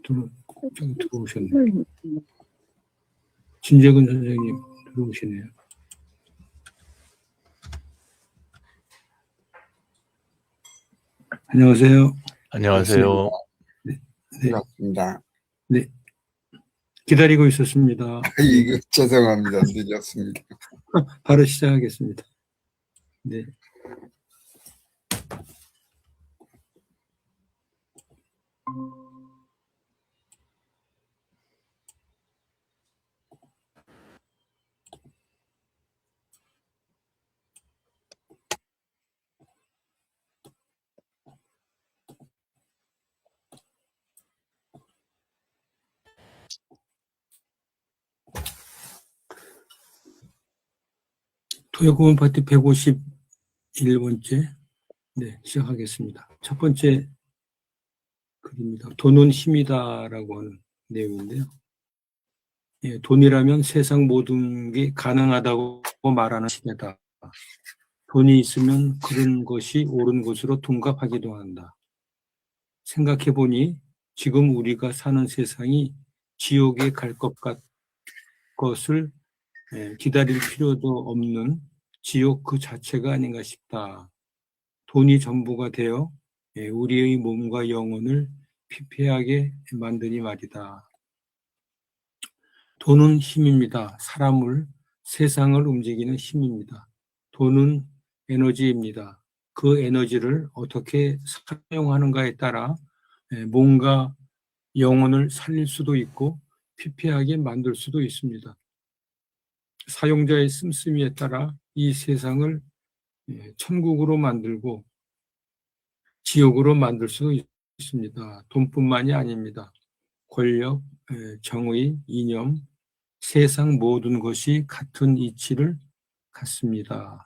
좀 들어오셨네. 진재근 선생님 들어오시네요. 안녕하세요. 안녕하세요. 네. 반갑습니다. 네. 기다리고 있었습니다. 이거 죄송합니다. 늦었습니다. 바로 시작하겠습니다. 네. 토요고문 파티 151번째 네, 시작하겠습니다. 첫 번째 글입니다. 돈은 힘이다라고 하는 내용인데요. 예, 돈이라면 세상 모든 게 가능하다고 말하는 시대다. 돈이 있으면 그런 것이 옳은 것으로 둔갑하기도 한다. 생각해보니 지금 우리가 사는 세상이 지옥에 갈 것을 기다릴 필요도 없는 지옥 그 자체가 아닌가 싶다. 돈이 전부가 되어 우리의 몸과 영혼을 피폐하게 만드니 말이다. 돈은 힘입니다. 사람을, 세상을 움직이는 힘입니다. 돈은 에너지입니다. 그 에너지를 어떻게 사용하는가에 따라 뭔가 영혼을 살릴 수도 있고 피폐하게 만들 수도 있습니다. 사용자의 씀씀이에 따라 이 세상을 천국으로 만들고 지옥으로 만들 수도 있습니다. 돈뿐만이 아닙니다. 권력, 정의, 이념, 세상 모든 것이 같은 이치를 갖습니다.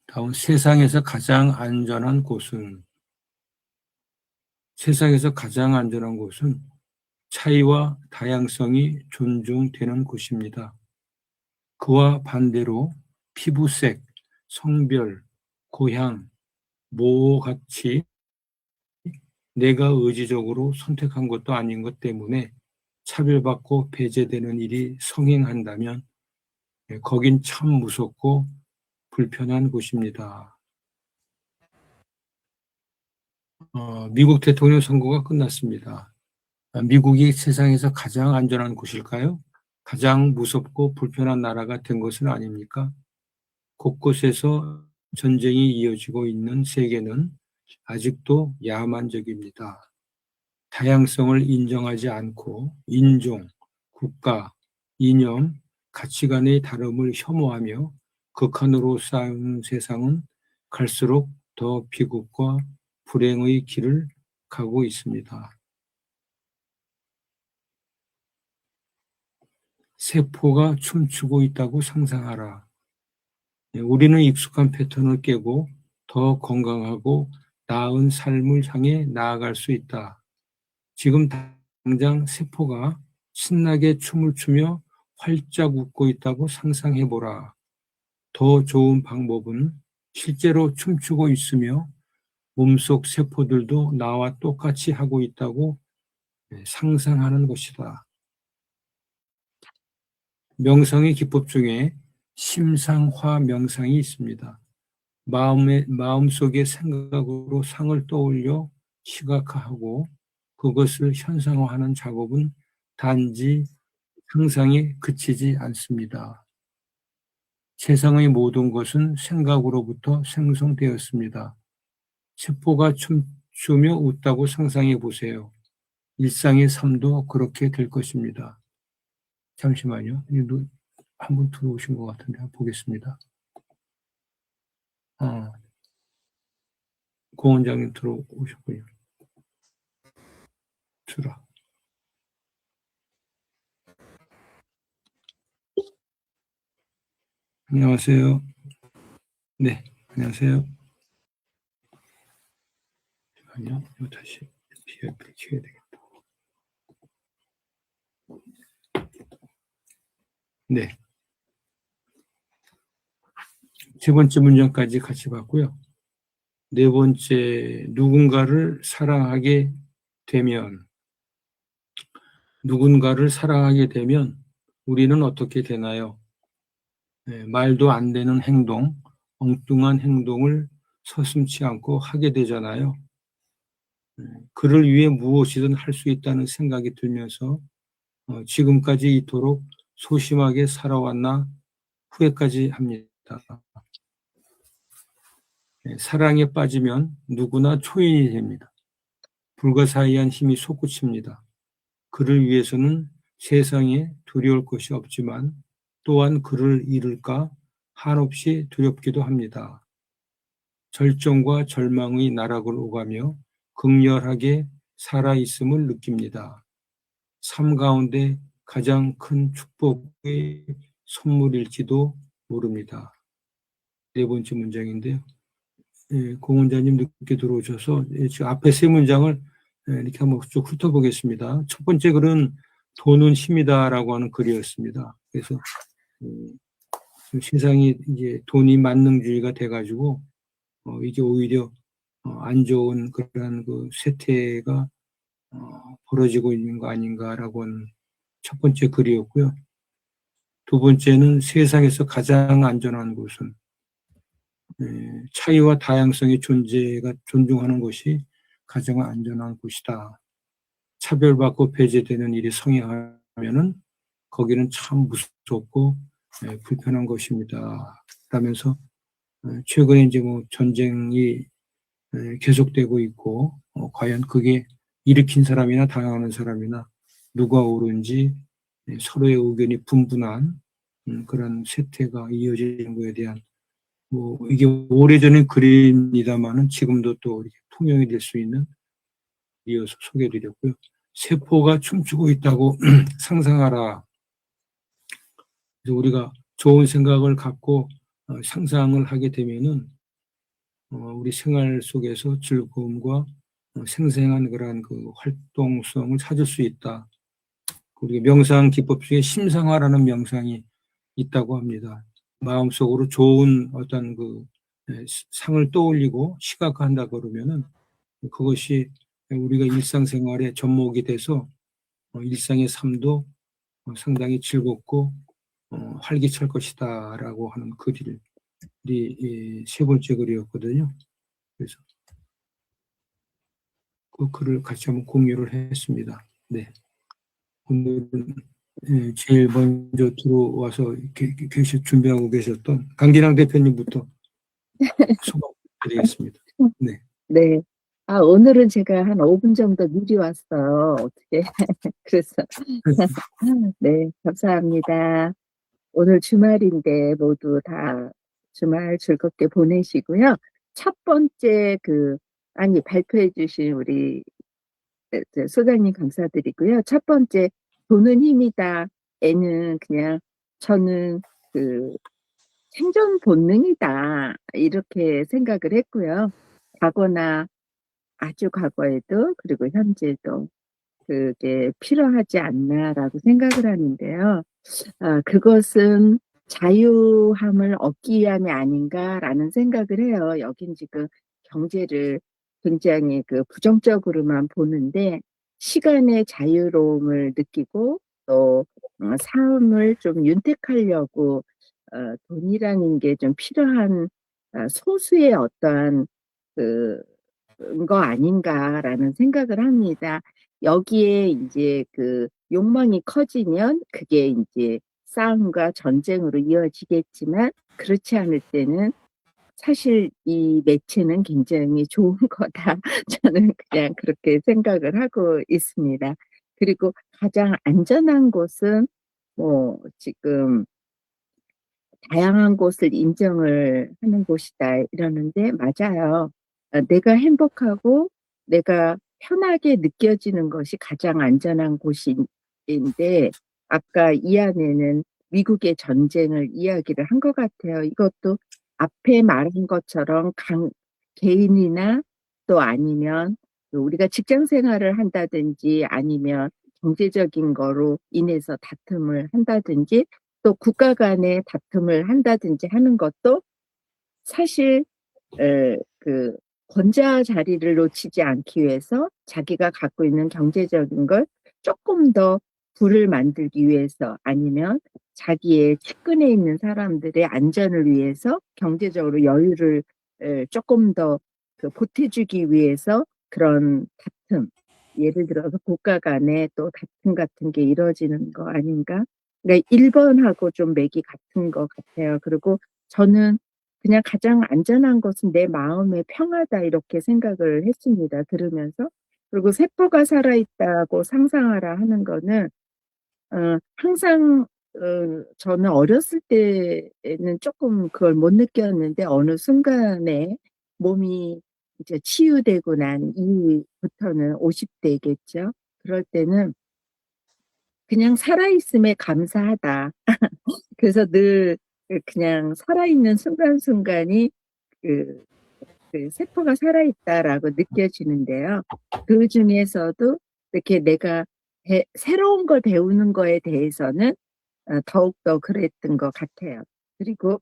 다음, 세상에서 가장 안전한 곳은 차이와 다양성이 존중되는 곳입니다. 그와 반대로 피부색, 성별, 고향, 모같이 내가 의지적으로 선택한 것도 아닌 것 때문에 차별받고 배제되는 일이 성행한다면 거긴 참 무섭고 불편한 곳입니다. 미국 대통령 선거가 끝났습니다. 미국이 세상에서 가장 안전한 곳일까요? 가장 무섭고 불편한 나라가 된 것은 아닙니까? 곳곳에서 전쟁이 이어지고 있는 세계는 아직도 야만적입니다. 다양성을 인정하지 않고 인종, 국가, 이념, 가치관의 다름을 혐오하며 극한으로 쌓은 세상은 갈수록 더 비극과 불행의 길을 가고 있습니다. 세포가 춤추고 있다고 상상하라. 우리는 익숙한 패턴을 깨고 더 건강하고 나은 삶을 향해 나아갈 수 있다. 지금 당장 세포가 신나게 춤을 추며 활짝 웃고 있다고 상상해보라. 더 좋은 방법은 실제로 춤추고 있으며 몸속 세포들도 나와 똑같이 하고 있다고 상상하는 것이다. 명상의 기법 중에 심상화 명상이 있습니다. 마음속의 생각으로 상을 떠올려 시각화하고 그것을 현상화하는 작업은 단지 상상에 그치지 않습니다. 세상의 모든 것은 생각으로부터 생성되었습니다. 세포가 춤추며 웃다고 상상해 보세요. 일상의 삶도 그렇게 될 것입니다. 잠시만요. 한 분 들어오신 것 같은데 보겠습니다. 고 원장님 들어오셨군요. 들어. 안녕하세요. 네, 안녕하세요. 잠깐만요. 이거 다시 PF를 켜야 되겠다. 네. 세 번째 문장까지 같이 봤고요. 네 번째, 누군가를 사랑하게 되면 우리는 어떻게 되나요? 말도 안 되는 행동, 엉뚱한 행동을 서슴지 않고 하게 되잖아요. 그를 위해 무엇이든 할 수 있다는 생각이 들면서 지금까지 이토록 소심하게 살아왔나 후회까지 합니다. 사랑에 빠지면 누구나 초인이 됩니다. 불가사의한 힘이 솟구칩니다. 그를 위해서는 세상에 두려울 것이 없지만 또한 그를 잃을까 한없이 두렵기도 합니다. 절정과 절망의 나락을 오가며 극렬하게 살아있음을 느낍니다. 삶 가운데 가장 큰 축복의 선물일지도 모릅니다. 네 번째 문장인데요. 공원자님 늦게 들어오셔서 지금 앞에 세 문장을 이렇게 한번 쭉 훑어보겠습니다. 첫 번째 글은 돈은 힘이다라고 하는 글이었습니다. 그래서 세상이 이제 돈이 만능주의가 돼가지고 이게 오히려 안 좋은 그런 그 세태가 벌어지고 있는 거 아닌가라고 하는 첫 번째 글이었고요. 두 번째는 세상에서 가장 안전한 곳은 차이와 다양성의 존재가 존중하는 것이 가장 안전한 곳이다. 차별받고 배제되는 일이 성행하면은 거기는 참 무섭고 불편한 것입니다. 라면서 최근에 이제 뭐 전쟁이 계속되고 있고 과연 그게 일으킨 사람이나 당하는 사람이나 누가 옳은지 서로의 의견이 분분한 그런 세태가 이어지는 것에 대한 뭐 이게 오래전의 글입니다만은 지금도 또 이렇게 통용이 될 수 있는 이어서 소개해드렸고요. 세포가 춤추고 있다고 상상하라. 그래서 우리가 좋은 생각을 갖고 상상을 하게 되면은 우리 생활 속에서 즐거움과 생생한 그러한 그 활동성을 찾을 수 있다. 그리고 명상 기법 중에 심상화라는 명상이 있다고 합니다. 마음속으로 좋은 어떤 그 상을 떠올리고 시각화한다 그러면은 그것이 우리가 일상생활의 접목이 돼서 일상의 삶도 상당히 즐겁고 활기찰 것이다라고 하는 글이 세 번째 글이었거든요. 그래서 그 글을 같이 한번 공유를 했습니다. 네. 오늘은 제일 먼저 들어와서 준비하고 계셨던 강진항 대표님부터 소감 드리겠습니다. 네. 네. 오늘은 제가 한 5분 정도 미리 왔어요. 어떻게. 그래서. 네, 감사합니다. 오늘 주말인데 모두 다 주말 즐겁게 보내시고요. 첫 번째 발표해 주신 우리 소장님 감사드리고요. 첫 번째 돈은 힘이다. 에는 그냥 저는 생존 본능이다. 이렇게 생각을 했고요. 과거나 아주 과거에도 그리고 현재도 그게 필요하지 않나라고 생각을 하는데요. 그것은 자유함을 얻기 위함이 아닌가라는 생각을 해요. 여긴 지금 경제를 굉장히 부정적으로만 보는데 시간의 자유로움을 느끼고 또 삶을 좀 윤택하려고 돈이라는 게 좀 필요한 소수의 어떠한 거 아닌가라는 생각을 합니다. 여기에 이제 욕망이 커지면 그게 이제 싸움과 전쟁으로 이어지겠지만 그렇지 않을 때는 사실 이 매체는 굉장히 좋은 거다. 저는 그냥 그렇게 생각을 하고 있습니다. 그리고 가장 안전한 곳은 뭐 지금 다양한 곳을 인정을 하는 곳이다 이러는데 맞아요. 내가 행복하고 내가 편하게 느껴지는 것이 가장 안전한 곳인데 아까 이 안에는 미국의 전쟁을 이야기를 한 것 같아요. 이것도 앞에 말한 것처럼 개인이나 또 아니면 우리가 직장 생활을 한다든지 아니면 경제적인 거로 인해서 다툼을 한다든지 또 국가 간의 다툼을 한다든지 하는 것도 사실 권자 자리를 놓치지 않기 위해서 자기가 갖고 있는 경제적인 걸 조금 더 부를 만들기 위해서 아니면 자기의 측근에 있는 사람들의 안전을 위해서 경제적으로 여유를 조금 더 보태주기 위해서 그런 다툼, 예를 들어서 국가 간에 또 다툼 같은 게 이루어지는 거 아닌가? 그러니까 1번하고 좀 맥이 같은 것 같아요. 그리고 저는 그냥 가장 안전한 것은 내 마음의 평화다 이렇게 생각을 했습니다. 들으면서. 그리고 세포가 살아있다고 상상하라 하는 거는 항상 저는 어렸을 때는 조금 그걸 못 느꼈는데 어느 순간에 몸이 이제 치유되고 난 이후부터는 50대겠죠. 그럴 때는 그냥 살아있음에 감사하다. 그래서 늘 그냥 살아있는 순간순간이 그, 그 세포가 살아있다라고 느껴지는데요. 그 중에서도 이렇게 내가 새로운 걸 배우는 거에 대해서는 더욱더 그랬던 것 같아요. 그리고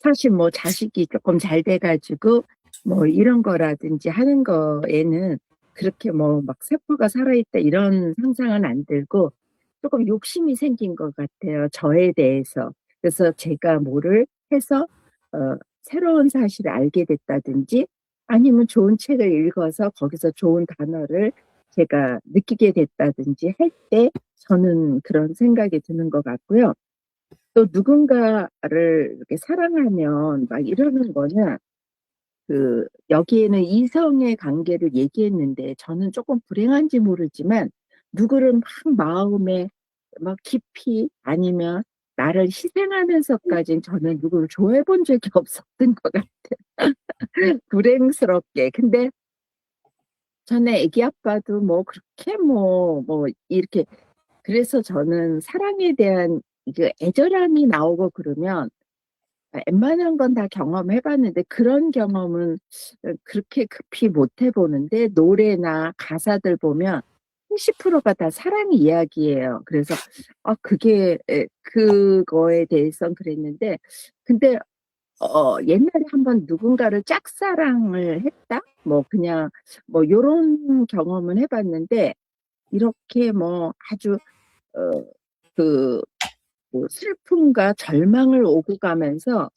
사실 뭐 자식이 조금 잘 돼가지고 뭐 이런 거라든지 하는 거에는 그렇게 뭐 막 세포가 살아있다 이런 상상은 안 들고 조금 욕심이 생긴 것 같아요. 저에 대해서. 그래서 제가 뭐를 해서 새로운 사실을 알게 됐다든지 아니면 좋은 책을 읽어서 거기서 좋은 단어를 제가 느끼게 됐다든지 할 때 저는 그런 생각이 드는 것 같고요. 또 누군가를 이렇게 사랑하면 막 이러는 거는 여기에는 이성의 관계를 얘기했는데 저는 조금 불행한지 모르지만 누구를 막 마음에 막 깊이 아니면 나를 희생하면서까지 저는 누구를 좋아해 본 적이 없었던 것 같아요. 불행스럽게. 근데 전에 애기 아빠도 뭐 그렇게 뭐 이렇게 그래서 저는 사랑에 대한 그 애절함이 나오고 그러면 웬만한 건 다 경험해봤는데 그런 경험은 그렇게 급히 못 해보는데 노래나 가사들 보면 80%가 다 사랑 이야기예요. 그래서 그게 그거에 대해선 그랬는데 근데 옛날에 한번 누군가를 짝사랑을 했다? 뭐 그냥 뭐 요런 경험은 해봤는데 이렇게 뭐 아주 그 뭐 슬픔과 절망을 오고 가면서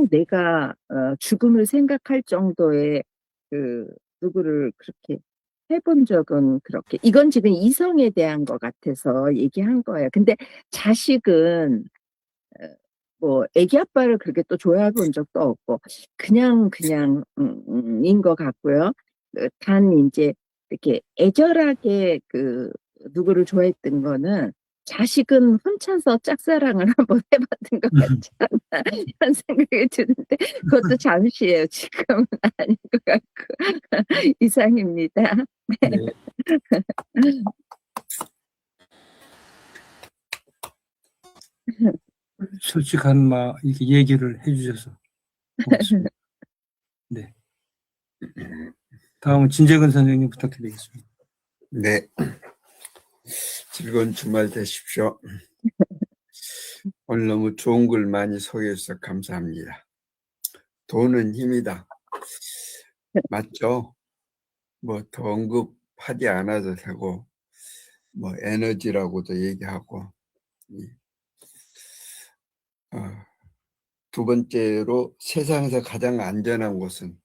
내가 죽음을 생각할 정도의 그 누구를 그렇게 해본 적은 그렇게 이건 지금 이성에 대한 것 같아서 얘기한 거예요. 근데 자식은 어, 뭐 애기 아빠를 그렇게 또 좋아해 본 적도 없고 그냥 인 것 같고요. 단 이제 이렇게 애절하게 누구를 좋아했던 거는 자식은 혼자서 짝사랑을 한번 해봤던 것 같지 않나 이런 생각이 드는데 그것도 잠시예요. 지금은 아닌 것 같고 이상입니다. 네. 솔직한 이렇게 얘기를 해주셔서 고맙습니다. 네. 다음은 진재근 선생님 부탁드리겠습니다. 네. 즐거운 주말 되십시오. 오늘 너무 좋은 글 많이 소개해 주셔서 감사합니다. 돈은 힘이다. 맞죠? 뭐 더 언급하지 않아도 되고 뭐 에너지라고도 얘기하고 두 번째로 세상에서 가장 안전한 곳은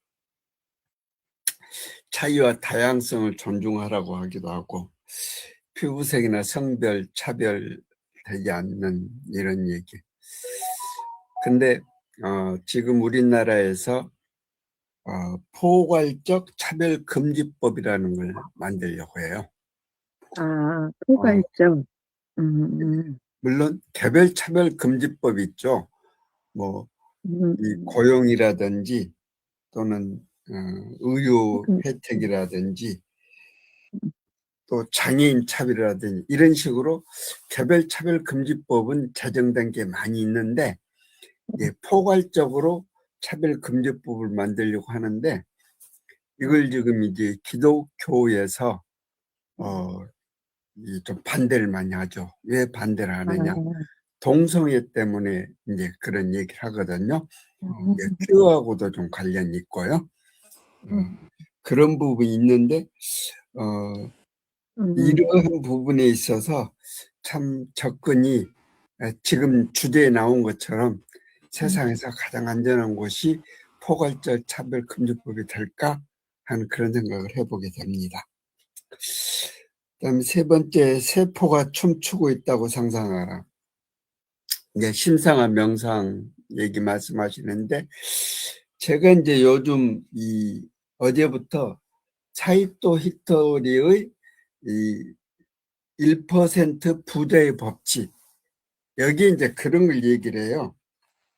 차이와 다양성을 존중하라고 하기도 하고 피부색이나 성별 차별되지 않는 이런 얘기. 근데 지금 우리나라에서 포괄적 차별금지법이라는 걸 만들려고 해요. 포괄적. 물론 개별 차별금지법 있죠. 뭐 이 고용이라든지 또는 의료 혜택이라든지 또 장애인 차별이라든지 이런 식으로 개별 차별금지법은 제정된 게 많이 있는데 포괄적으로 차별금지법을 만들려고 하는데 이걸 지금 이제 기독교에서 좀 반대를 많이 하죠. 왜 반대를 하느냐? 동성애 때문에 이제 그런 얘기를 하거든요. 퀴어하고도 좀 관련이 있고요. 그런 부분이 있는데 이러한 부분에 있어서 참 접근이 지금 주제에 나온 것처럼 세상에서 가장 안전한 곳이 포괄적 차별금지법이 될까 하는 그런 생각을 해보게 됩니다. 그다음에 세 번째, 세포가 춤추고 있다고 상상하라. 이제 심상한 명상 얘기 말씀하시는데, 제가 이제 요즘 어제부터 사이토 히토리의 이 1% 부자의 법칙, 여기 이제 그런 걸 얘기를 해요.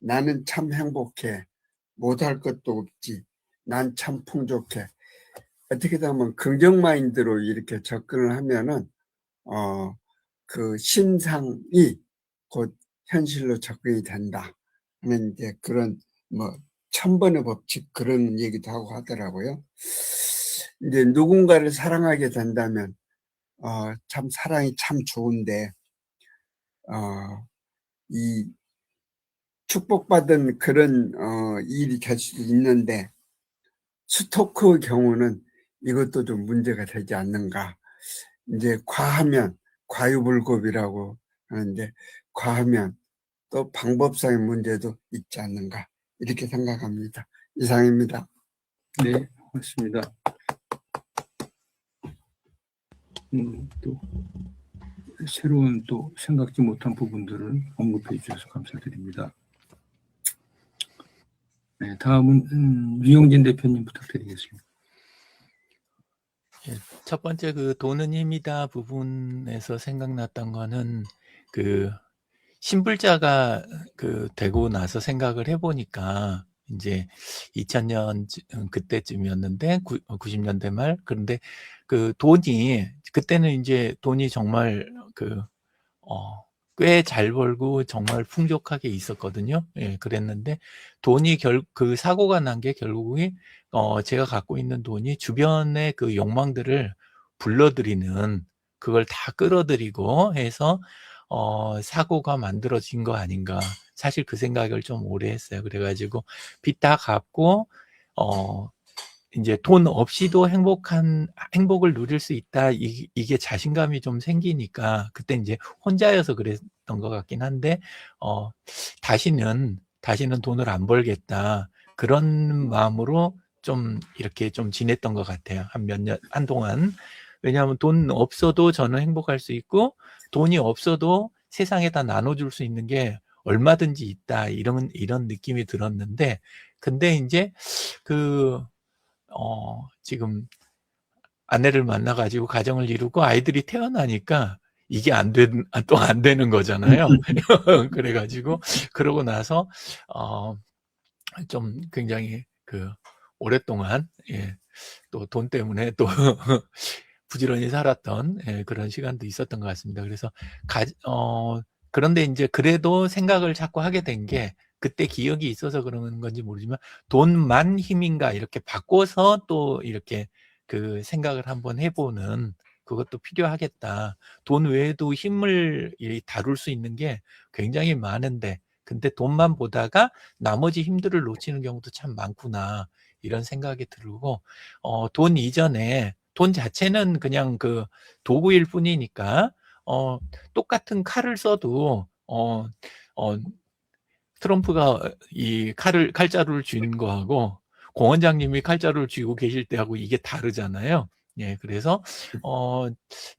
나는 참 행복해. 못할 것도 없지. 난 참 풍족해. 어떻게 보면 긍정 마인드로 이렇게 접근을 하면은 그 심상이 곧 현실로 접근이 된다 하는 이제 그런 뭐 1000번의 법칙 그런 얘기도 하고 하더라고요. 이제 누군가를 사랑하게 된다면 참 사랑이 참 좋은데 이 축복받은 그런 일이 될 수도 있는데 스토커의 경우는 이것도 좀 문제가 되지 않는가. 이제 과하면 과유불급이라고 하는데 과하면 또 방법상의 문제도 있지 않는가 이렇게 생각합니다. 이상입니다. 네, 맞습니다. 또 새로운 또 생각지 못한 부분들을 언급해 주셔서 감사드립니다. 네, 다음은 유영진 대표님 부탁드리겠습니다. 예, 첫 번째 그 돈은 힘이다 부분에서 생각났던 거는 그 신불자가 그 되고 나서 생각을 해보니까 이제 2000년 그때쯤이었는데 90년대 말 그런데 그 돈이 그때는 이제 돈이 정말 그 꽤 잘 벌고 정말 풍족하게 있었거든요. 예, 그랬는데 돈이 그 사고가 난 게 결국에 제가 갖고 있는 돈이 주변의 그 욕망들을 불러들이는 그걸 다 끌어들이고 해서 사고가 만들어진 거 아닌가. 사실 그 생각을 좀 오래 했어요. 그래가지고 빚 다 갚고 이제 돈 없이도 행복을 누릴 수 있다. 이게 자신감이 좀 생기니까 그때 이제 혼자여서 그랬던 것 같긴 한데 다시는 돈을 안 벌겠다. 그런 마음으로 좀 이렇게 좀 지냈던 것 같아요. 한동안. 왜냐하면 돈 없어도 저는 행복할 수 있고 돈이 없어도 세상에다 나눠줄 수 있는 게 얼마든지 있다. 이런 느낌이 들었는데 근데 이제 지금 아내를 만나가지고 가정을 이루고 아이들이 태어나니까 이게 또 안 되는 거잖아요. 그래가지고, 그러고 나서, 좀 굉장히 오랫동안, 예, 또 돈 때문에 또 부지런히 살았던, 예, 그런 시간도 있었던 것 같습니다. 그래서, 그런데 이제 그래도 생각을 자꾸 하게 된 게, 그때 기억이 있어서 그러는 건지 모르지만 돈만 힘인가 이렇게 바꿔서 또 이렇게 그 생각을 한번 해보는 그것도 필요하겠다. 돈 외에도 힘을 다룰 수 있는 게 굉장히 많은데 근데 돈만 보다가 나머지 힘들을 놓치는 경우도 참 많구나 이런 생각이 들고 돈 이전에 돈 자체는 그냥 그 도구일 뿐이니까 똑같은 칼을 써도 트럼프가 이 칼자루를 쥐는 거하고 공원장님이 칼자루를 쥐고 계실 때하고 이게 다르잖아요. 예, 그래서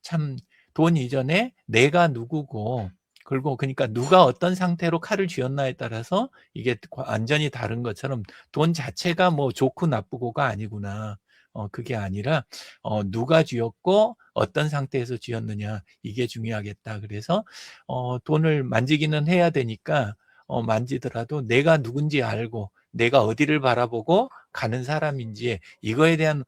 참 돈 이전에 내가 누구고 그리고 그러니까 누가 어떤 상태로 칼을 쥐었나에 따라서 이게 완전히 다른 것처럼 돈 자체가 뭐 좋고 나쁘고가 아니구나. 그게 아니라 누가 쥐었고 어떤 상태에서 쥐었느냐 이게 중요하겠다. 그래서 돈을 만지기는 해야 되니까 만지더라도 내가 누군지 알고 내가 어디를 바라보고 가는 사람인지 이거에 대한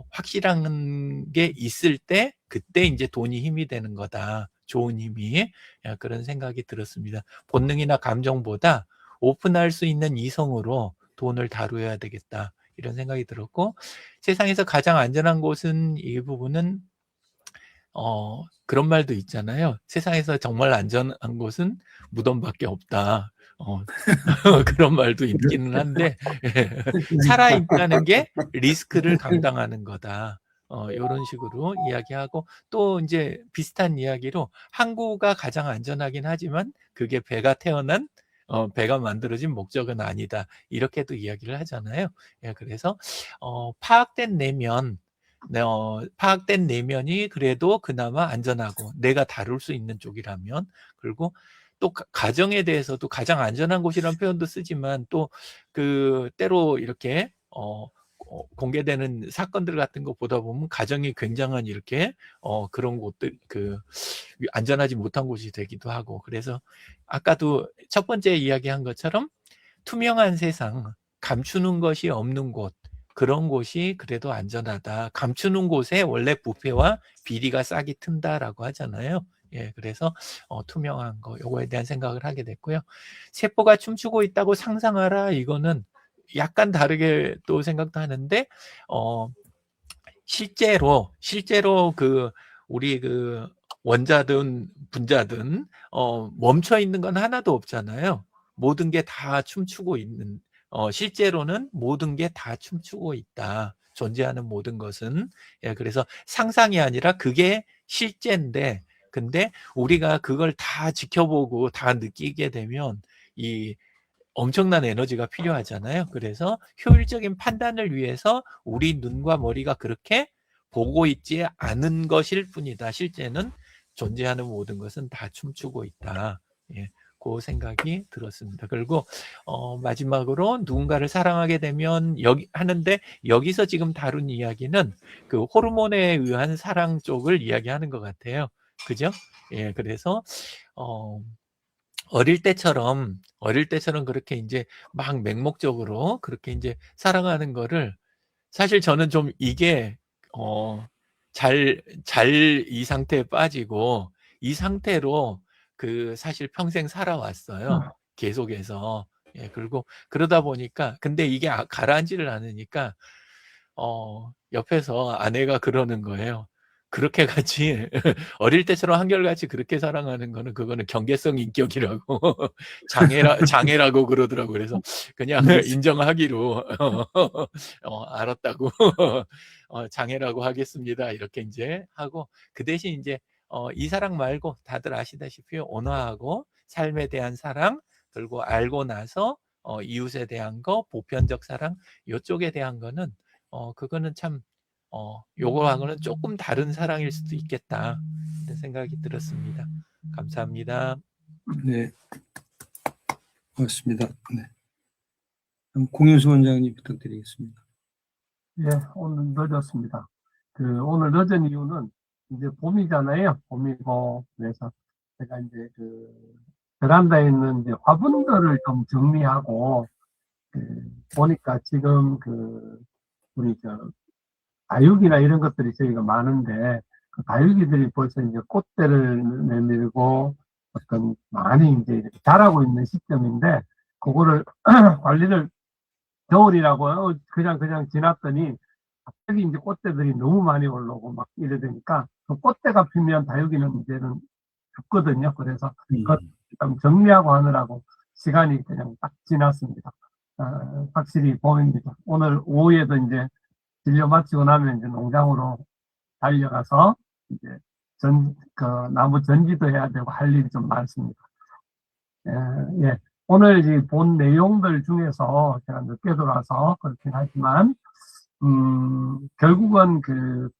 확실한 게 있을 때 그때 이제 돈이 힘이 되는 거다. 좋은 힘이 그런 생각이 들었습니다. 본능이나 감정보다 오픈할 수 있는 이성으로 돈을 다루어야 되겠다. 이런 생각이 들었고 세상에서 가장 안전한 곳은 이 부분은 그런 말도 있잖아요. 세상에서 정말 안전한 곳은 무덤밖에 없다. 그런 말도 있기는 한데, 살아있다는 게 리스크를 감당하는 거다. 요런 식으로 이야기하고, 또 이제 비슷한 이야기로 항구가 가장 안전하긴 하지만 그게 배가 태어난 배가 만들어진 목적은 아니다. 이렇게도 이야기를 하잖아요. 예, 그래서 파악된 내면이 그래도 그나마 안전하고 내가 다룰 수 있는 쪽이라면, 그리고 또 가정에 대해서도 가장 안전한 곳이라는 표현도 쓰지만, 또 때로 이렇게 공개되는 사건들 같은 거 보다 보면 가정이 굉장한 이렇게 그런 곳들, 안전하지 못한 곳이 되기도 하고, 그래서 아까도 첫 번째 이야기한 것처럼 투명한 세상, 감추는 것이 없는 곳, 그런 곳이 그래도 안전하다. 감추는 곳에 원래 부패와 비리가 싹이 튼다라고 하잖아요. 예, 그래서 투명한 거, 요거에 대한 생각을 하게 됐고요. 세포가 춤추고 있다고 상상하라. 이거는 약간 다르게 또 생각도 하는데, 실제로 우리 원자든 분자든 멈춰 있는 건 하나도 없잖아요. 모든 게 다 춤추고 있는, 실제로는 모든 게 다 춤추고 있다. 존재하는 모든 것은. 예, 그래서 상상이 아니라 그게 실제인데, 근데 우리가 그걸 다 지켜보고 다 느끼게 되면 이 엄청난 에너지가 필요하잖아요. 그래서 효율적인 판단을 위해서 우리 눈과 머리가 그렇게 보고 있지 않은 것일 뿐이다. 실제는 존재하는 모든 것은 다 춤추고 있다. 예, 그 생각이 들었습니다. 그리고 마지막으로 누군가를 사랑하게 되면 하는데, 여기서 지금 다룬 이야기는 그 호르몬에 의한 사랑 쪽을 이야기하는 것 같아요. 그죠? 예, 그래서 어릴 때처럼 그렇게 이제 막 맹목적으로 그렇게 이제 사랑하는 거를, 사실 저는 좀 이게 이 상태에 빠지고 이 상태로 사실 평생 살아왔어요. 계속해서. 예, 그리고 그러다 보니까, 근데 이게 가라앉지를 않으니까 옆에서 아내가 그러는 거예요. 그렇게 같이 어릴 때처럼 한결같이 그렇게 사랑하는 거는, 그거는 경계성 인격이라고 장애라고 그러더라고요. 그래서 그냥 인정하기로 알았다고 장애라고 하겠습니다. 이렇게 이제 하고, 그 대신 이제 이 사랑 말고 다들 아시다시피 온화하고 삶에 대한 사랑, 그리고 알고 나서 이웃에 대한 거, 보편적 사랑, 이쪽에 대한 거는 그거는 참 요거하고는 조금 다른 사랑일 수도 있겠다, 이런 생각이 들었습니다. 감사합니다. 네, 고맙습니다. 네. 그럼 공윤수 원장님 부탁드리겠습니다. 예, 오늘 늦었습니다. 오늘 늦은 이유는 이제 봄이잖아요. 봄이고, 그래서 제가 이제 베란다에 있는 이제 화분들을 좀 정리하고, 보니까 지금 우리 다육이나 이런 것들이 저희가 많은데, 그 다육이들이 벌써 이제 꽃대를 내밀고, 많이 이제 이렇게 자라고 있는 시점인데, 그거를 관리를 겨울이라고 그냥 지났더니 갑자기 이제 꽃대들이 너무 많이 올라오고 막 이래 되니까, 그 꽃대가 피면 다육이는 이제는 죽거든요. 그래서 좀 정리하고 하느라고 시간이 그냥 딱 지났습니다. 확실히 봄입니다. 오늘 오후에도 이제 진료 마치고 나면 이제 농장으로 달려가서 이제 나무 전지도 해야 되고 할 일이 좀 많습니다. 예. 오늘 본 내용들 중에서 제가 늦게 돌아서 그렇긴 하지만, 결국은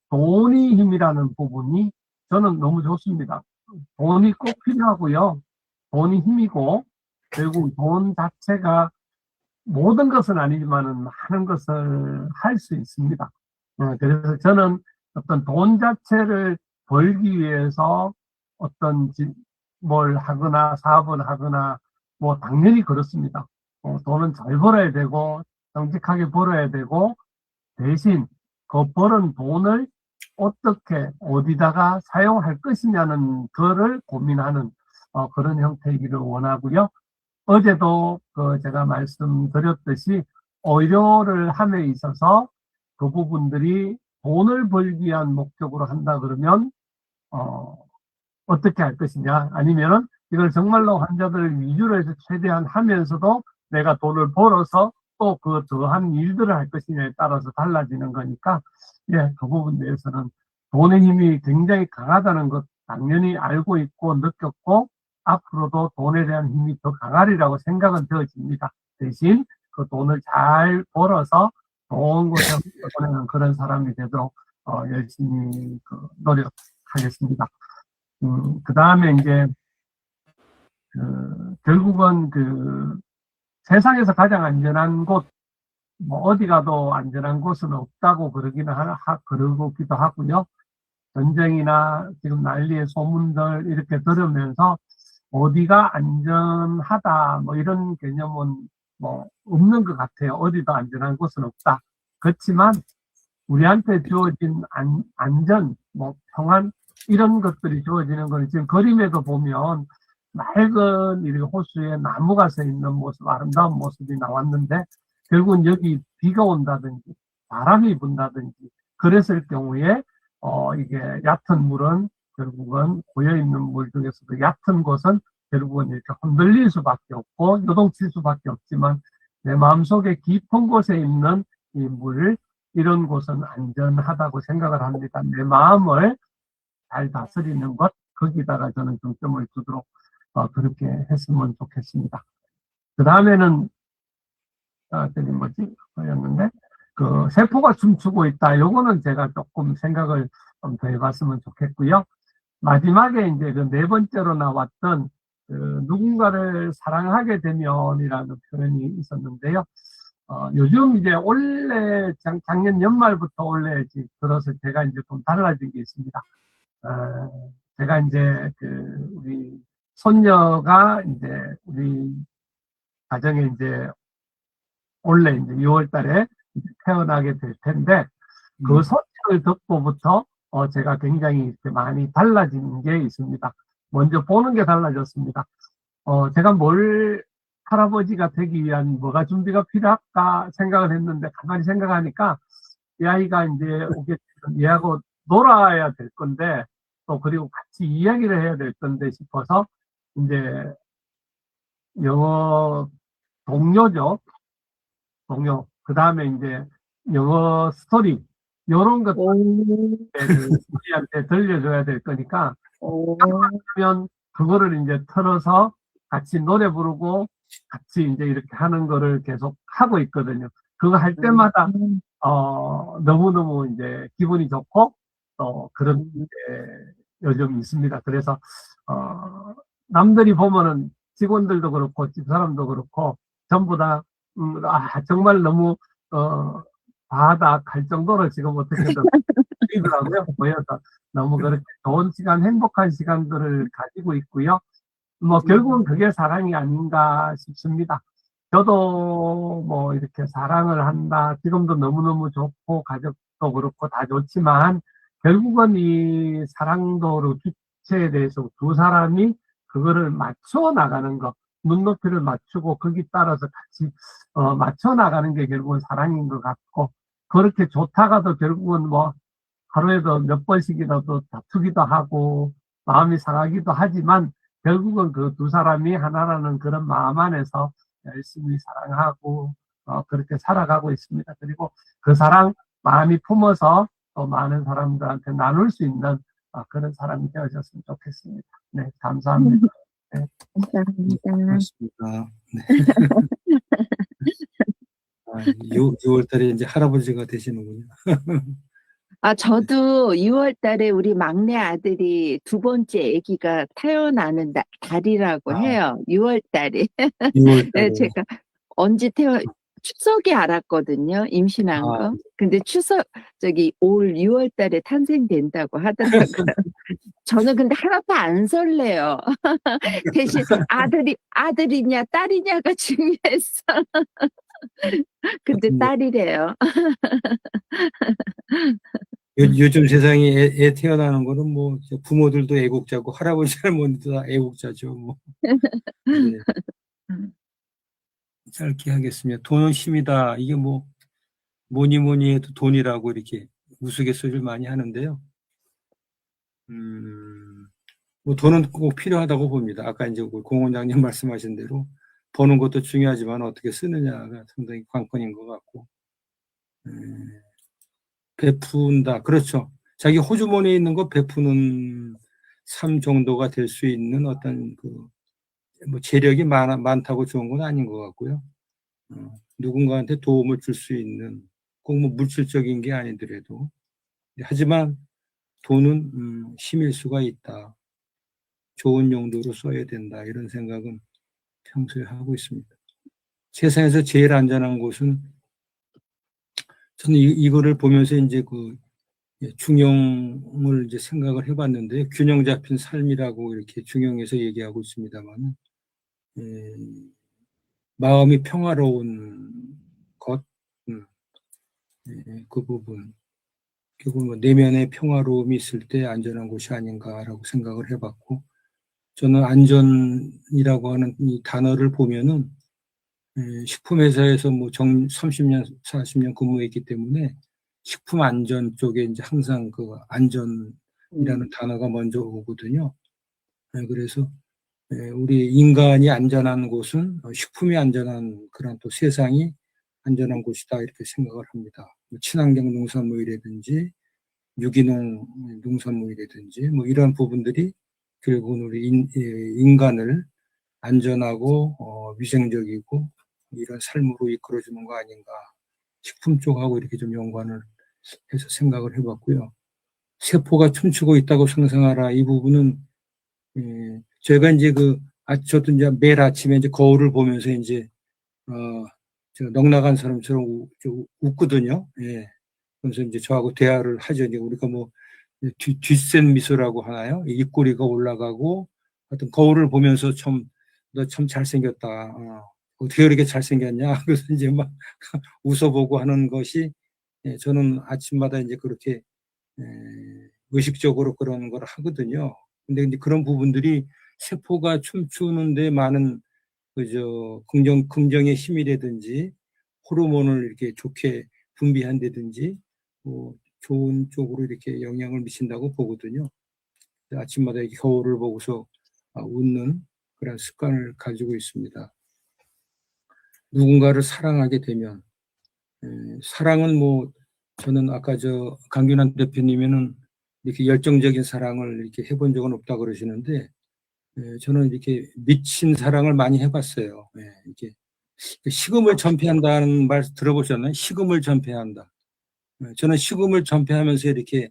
돈이 힘이라는 부분이 저는 너무 좋습니다. 돈이 꼭 필요하고요. 돈이 힘이고, 결국 돈 자체가 모든 것은 아니지만은 많은 것을 할 수 있습니다. 그래서 저는 어떤 돈 자체를 벌기 위해서 뭘 하거나 사업을 하거나 뭐 당연히 그렇습니다. 돈은 잘 벌어야 되고 정직하게 벌어야 되고, 대신 그 벌은 돈을 어떻게 어디다가 사용할 것이냐는 거를 고민하는 그런 형태이기를 원하고요. 어제도 제가 말씀드렸듯이 의료를 함에 있어서 그 부분들이 돈을 벌기 위한 목적으로 한다 그러면 어떻게 할 것이냐, 아니면은 이걸 정말로 환자들 위주로 해서 최대한 하면서도 내가 돈을 벌어서 또 그 더한 일들을 할 것이냐에 따라서 달라지는 거니까, 예, 그 부분에 대해서는 돈의 힘이 굉장히 강하다는 것 당연히 알고 있고 느꼈고, 앞으로도 돈에 대한 힘이 더 강하리라고 생각은 되어집니다. 대신 그 돈을 잘 벌어서 좋은 곳에 보내는 그런 사람이 되도록 열심히 노력하겠습니다. 그 다음에 이제 결국은 세상에서 가장 안전한 곳, 뭐 어디 가도 안전한 곳은 없다고 그러기도 하고요. 전쟁이나 지금 난리의 소문들 이렇게 들으면서 어디가 안전하다 뭐 이런 개념은 뭐 없는 것 같아요. 어디도 안전한 곳은 없다. 그렇지만 우리한테 주어진 안전, 뭐 평안 이런 것들이 주어지는 건 지금 그림에도 보면 맑은 이 호수에 나무가 서 있는 모습, 아름다운 모습이 나왔는데 결국은 여기 비가 온다든지 바람이 분다든지 그랬을 경우에 이게 얕은 물은 결국은 고여있는 물 중에서도 얕은 곳은 결국은 이렇게 흔들릴 수밖에 없고 요동칠 수밖에 없지만 내 마음속에 깊은 곳에 있는 이 물, 이런 곳은 안전하다고 생각을 합니다. 내 마음을 잘 다스리는 것, 거기다가 저는 중점을 두도록 그렇게 했으면 좋겠습니다. 그 다음에는 뭐였는데 세포가 춤추고 있다. 요거는 제가 조금 생각을 좀 더 해봤으면 좋겠고요. 마지막에 이제 그 네 번째로 나왔던 누군가를 사랑하게 되면이라는 표현이 있었는데요. 요즘 이제 올해 작년 연말부터 올해 들어서 제가 이제 좀 달라진 게 있습니다. 제가 이제 우리 손녀가 이제 우리 가정에 이제 원래 이제 6월 달에 태어나게 될 텐데 그 소식을 듣고부터 제가 굉장히 이렇게 많이 달라진 게 있습니다. 먼저 보는 게 달라졌습니다. 제가 할아버지가 되기 위한 뭐가 준비가 필요할까 생각을 했는데 가만히 생각하니까 이 아이가 이제 오게 되면 얘하고 놀아야 될 건데 또 그리고 같이 이야기를 해야 될 건데 싶어서 이제 영어 동요, 그 다음에 이제 영어 스토리, 이런 것들 우리한테 들려줘야 될 거니까, 그러면 그거를 이제 틀어서 같이 노래 부르고 같이 이제 이렇게 하는 거를 계속 하고 있거든요. 그거 할 때마다, 너무너무 이제 기분이 좋고, 또 그런 게 요즘 있습니다. 그래서, 남들이 보면은 직원들도 그렇고, 집사람도 그렇고, 전부 다, 정말 너무, 과하다 할 정도로 지금 어떻게든 이더라고요. 보여서 너무 그렇게 좋은 시간, 행복한 시간들을 가지고 있고요. 뭐 결국은 그게 사랑이 아닌가 싶습니다. 저도 뭐 이렇게 사랑을 한다. 지금도 너무너무 좋고 가족도 그렇고 다 좋지만 결국은 이 사랑도로 주체에 대해서 두 사람이 그거를 맞춰 나가는 것, 눈높이를 맞추고 거기 따라서 같이 맞춰 나가는 게 결국은 사랑인 것 같고 그렇게 좋다가도 결국은 뭐 하루에도 몇 번씩이라도 다투기도 하고 마음이 상하기도 하지만 결국은 그 두 사람이 하나라는 그런 마음 안에서 열심히 사랑하고 그렇게 살아가고 있습니다. 그리고 그 사랑 마음이 품어서 또 많은 사람들한테 나눌 수 있는 그런 사람이 되어졌으면 좋겠습니다. 네, 감사합니다. 네. 감사합니다. 고맙습니다. 네. 6월 달에 이제 할아버지가 되시는군요. 저도 6월 달에 우리 막내 아들이 두 번째 아기가 태어나는 달이라고 해요. 6월 달에. 6월 달에. 네, 제가 언제 추석에 알았거든요. 임신한 거. 근데 올 6월 달에 탄생된다고 하더라고요. 저는 근데 하나도 안 설레요. 대신 아들이냐 딸이냐가 중요했어. 근데 딸이래요. 요즘 세상에 애 태어나는 거는 뭐 부모들도 애국자고 할아버지 할머니도 다 애국자죠. 뭐. 네. 짧게 하겠습니다. 돈은 힘이다. 이게 뭐 뭐니 해도 돈이라고 이렇게 우스갯소리를 많이 하는데요. 뭐 돈은 꼭 필요하다고 봅니다. 아까 이제 공 원장님 말씀하신 대로 버는 것도 중요하지만 어떻게 쓰느냐가 상당히 관건인 것 같고, 베푼다. 그렇죠. 자기 호주머니에 있는 거 베푸는 삶 정도가 될 수 있는 어떤 뭐 재력이 많다고 좋은 건 아닌 것 같고요. 누군가한테 도움을 줄 수 있는 꼭 뭐 물질적인 게 아니더라도, 하지만 돈은 힘일 수가 있다. 좋은 용도로 써야 된다. 이런 생각은 평소에 하고 있습니다. 세상에서 제일 안전한 곳은, 저는 이거를 보면서 이제 중용을 이제 생각을 해봤는데, 균형 잡힌 삶이라고 이렇게 중용에서 얘기하고 있습니다만, 마음이 평화로운 것, 그 부분, 결국 뭐 내면의 평화로움이 있을 때 안전한 곳이 아닌가라고 생각을 해봤고, 저는 안전이라고 하는 이 단어를 보면은 식품회사에서 뭐 30년, 40년 근무했기 때문에 식품 안전 쪽에 이제 항상 그 안전이라는 단어가 먼저 오거든요. 그래서 우리 인간이 안전한 곳은 식품이 안전한 그런 또 세상이 안전한 곳이다 이렇게 생각을 합니다. 친환경 농산물이라든지 유기농 농산물이라든지 뭐 이런 부분들이 결국은 우리 인간을 안전하고 위생적이고 이런 삶으로 이끌어주는 거 아닌가. 식품 쪽하고 이렇게 좀 연관을 해서 생각을 해봤고요. 세포가 춤추고 있다고 상상하라. 이 부분은 제가 이제 저도 이제 매일 아침에 이제 거울을 보면서 이제 저 넉나간 사람처럼 웃거든요. 예. 그래서 이제 저하고 대화를 하죠. 이제 우리가 뭐 뒷센 미소라고 하나요? 입꼬리가 올라가고 하여튼 거울을 보면서 너 참 잘생겼다. 어떻게 그렇게 잘생겼냐? 그래서 이제 막 웃어보고 하는 것이, 저는 아침마다 이제 그렇게 의식적으로 그런 걸 하거든요. 근데 이제 그런 부분들이 세포가 춤추는데 많은 긍정의 힘이라든지 호르몬을 이렇게 좋게 분비한다든지 뭐 좋은 쪽으로 이렇게 영향을 미친다고 보거든요. 아침마다 이렇게 거울을 보고서 웃는 그런 습관을 가지고 있습니다. 누군가를 사랑하게 되면, 사랑은 뭐 저는 아까 강균환 대표님은 이렇게 열정적인 사랑을 이렇게 해본 적은 없다 그러시는데, 저는 이렇게 미친 사랑을 많이 해봤어요. 이렇게 식음을 전폐한다는 말 들어보셨나요? 식음을 전폐한다. 저는 식음을 전폐하면서 이렇게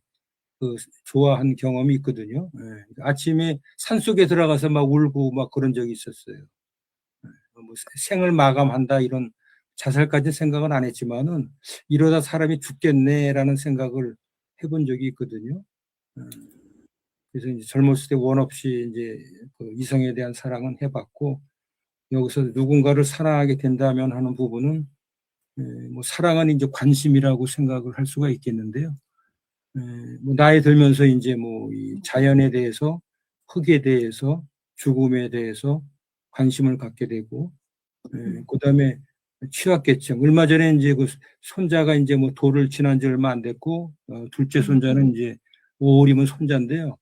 좋아한 경험이 있거든요. 아침에 산속에 들어가서 막 울고 막 그런 적이 있었어요. 뭐 생을 마감한다 이런 자살까지 생각은 안 했지만은 이러다 사람이 죽겠네라는 생각을 해본 적이 있거든요. 그래서 이제 젊었을 때 원 없이 이제 이성에 대한 사랑은 해봤고, 여기서 누군가를 사랑하게 된다면 하는 부분은 뭐 사랑은 이제 관심이라고 생각을 할 수가 있겠는데요. 뭐 나이 들면서 이제 뭐 이 자연에 대해서, 흙에 대해서, 죽음에 대해서 관심을 갖게 되고, 그다음에 취약계층. 얼마 전에 이제 손자가 이제 뭐 돌을 지난 지 얼마 안 됐고, 둘째 손자는 이제 5월이면 손자인데요.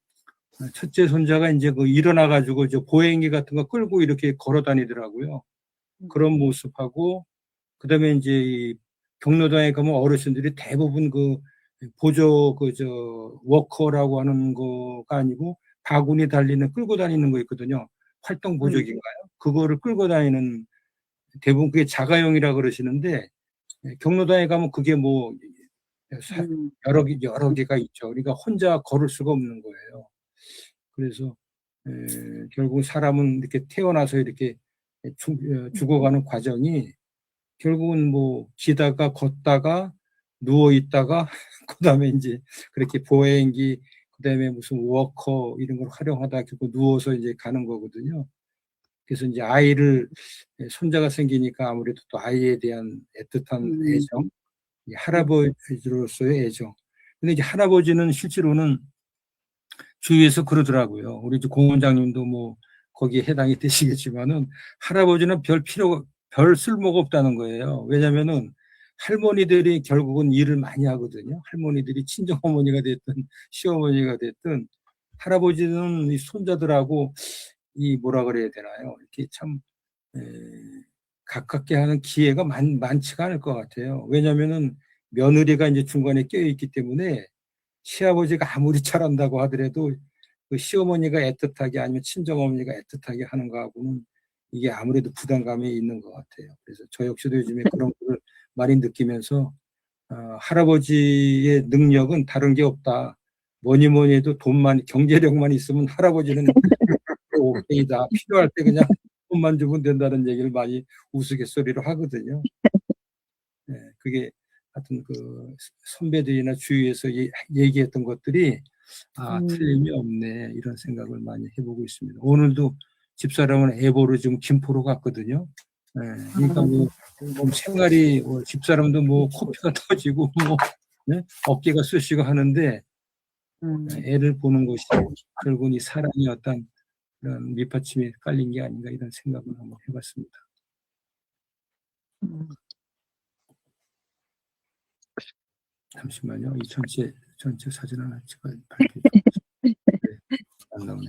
첫째 손자가 이제 일어나가지고 보행기 같은 거 끌고 이렇게 걸어 다니더라고요. 그런 모습하고, 그다음에 이제 이 경로당에 가면 어르신들이 대부분 보조 워커라고 하는 거가 아니고 바구니 달리는 끌고 다니는 거 있거든요. 활동 보조기인가요? 그거를 끌고 다니는, 대부분 그게 자가용이라 그러시는데, 경로당에 가면 그게 뭐 여러 개가 있죠. 그러니까 혼자 걸을 수가 없는 거예요. 그래서 결국 사람은 이렇게 태어나서 이렇게 죽어가는 과정이 결국은 뭐 기다가 걷다가 누워 있다가 그다음에 이제 그렇게 보행기, 그다음에 무슨 워커 이런 걸 활용하다 결국 누워서 이제 가는 거거든요. 그래서 이제 손자가 생기니까 아무래도 또 아이에 대한 애틋한 애정, 할아버지로서의 애정. 근데 이제 할아버지는 실제로는 주위에서 그러더라고요. 우리 공 원장님도 뭐 거기에 해당이 되시겠지만은 할아버지는 별 쓸모가 없다는 거예요. 왜냐면은 할머니들이 결국은 일을 많이 하거든요. 할머니들이 친정어머니가 됐든 시어머니가 됐든 할아버지는 이 손자들하고 이 뭐라 그래야 되나요? 이렇게 참 가깝게 하는 기회가 많지가 않을 것 같아요. 왜냐면은 며느리가 이제 중간에 껴있기 때문에 시아버지가 아무리 잘한다고 하더라도 그 시어머니가 애틋하게 아니면 친정어머니가 애틋하게 하는 거하고는 이게 아무래도 부담감이 있는 것 같아요. 그래서 저 역시도 요즘에 그런 걸 많이 느끼면서 할아버지의 능력은 다른 게 없다. 뭐니 해도 돈만, 경제력만 있으면 할아버지는 오케이다. 필요할 때 그냥 돈만 주면 된다는 얘기를 많이 우스갯소리로 하거든요. 네, 그게 하여튼 그 선배들이나 주위에서 얘기했던 것들이 틀림이 없네 이런 생각을 많이 해보고 있습니다. 오늘도 집사람은 애보로 지금 김포로 갔거든요. 네, 그러니까 뭐 생활이 집사람도 뭐 코피가 터지고 뭐 네? 어깨가 쑤시고 하는데 애를 보는 것이 결국은 이 사랑의 어떤 그런 밑받침이 깔린 게 아닌가 이런 생각을 한번 해봤습니다. 잠시만요. 이 전체 사진 하나 찍어 발표 좀. 네, 안 나오네.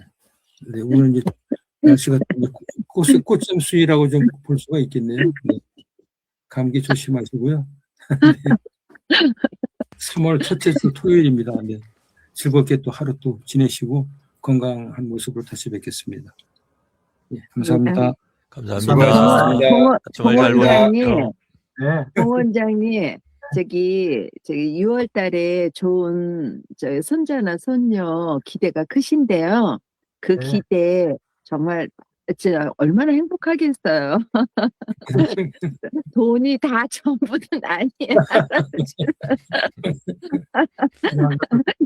네, 오늘 이제 날씨가 꽃샘 수위라고 좀 볼 수가 있겠네요. 네. 감기 조심하시고요. 네. 3월 첫째 주 토요일입니다. 네. 즐겁게 또 하루 또 지내시고 건강한 모습으로 다시 뵙겠습니다. 네, 감사합니다. 감사합니다. 정말 잘 보내요. 네. 송 원장님, 저기 6월 달에 좋은 손자나 손녀 기대가 크신데요. 그 네. 기대 정말 진짜 얼마나 행복하겠어요. 돈이 다 전부는 아니에요.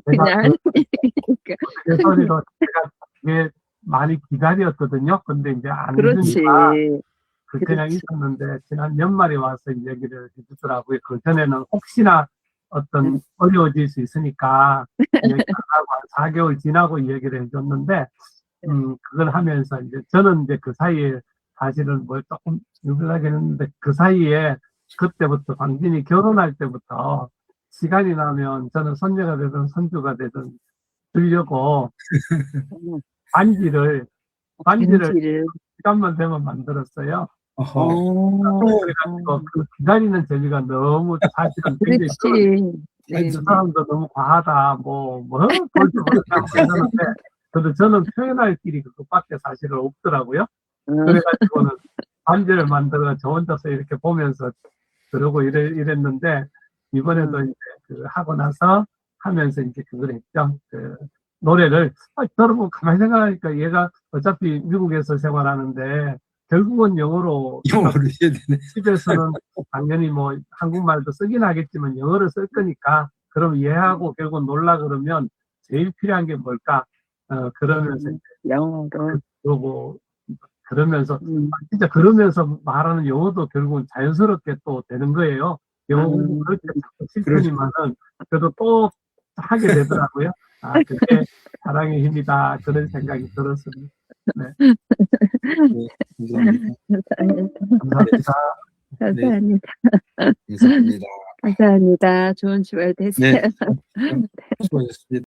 그냥 하는 얘기니까. 예선이도 제가 되게 많이 기다렸거든요. 근데 이제 안 그렇지. 되니까 그냥 그렇지. 있었는데 지난 연말에 와서 이 얘기를 해주더라고요. 그 전에는 혹시나 어떤 어려워질 수 있으니까 얘기를 하고 한 4개월 지나고 이 얘기를 해줬는데 그걸 하면서 이제 저는 이제 그 사이에 사실은 뭐 조금 유별나게 했는데 그 사이에 그때부터 광진이 결혼할 때부터 시간이 나면 저는 손녀가 되든 손주가 되든 주려고 반지를 시간만 되면 만들었어요. 그래가지고 그 기다리는 재미가 너무 사실은 굉장히 그렇지. 네. 그 사람도 너무 과하다 볼줄 모르겠다고 생각하는데 그래도 저는 표현할 길이 그것밖에 사실은 없더라고요. 그래가지고는 반지를 만들어 저 혼자서 이렇게 보면서 그러고 이랬는데 이번에도 이제 그 하고 나서 하면서 이제 그걸 했죠. 그 노래를 여러분 가만히 생각하니까 얘가 어차피 미국에서 생활하는데 결국은 영어로 해야 되네. 집에서는 당연히 뭐 한국말도 쓰긴 하겠지만 영어를 쓸 거니까 그럼 이해하고 결국 놀라 그러면 제일 필요한 게 뭘까? 그러면서 영어로. 그러고 그러면서 진짜 그러면서 말하는 영어도 결국은 자연스럽게 또 되는 거예요. 영어 공부 그렇게 자꾸 싫더니만은 그래도 또 하게 되더라고요. 그게 사랑의 힘이다 그런 생각이 들었습니다. 네. 감사합니다. 감사합니다. 감사합니다. 좋은 주말 되세요. 네. 수고하셨습니다.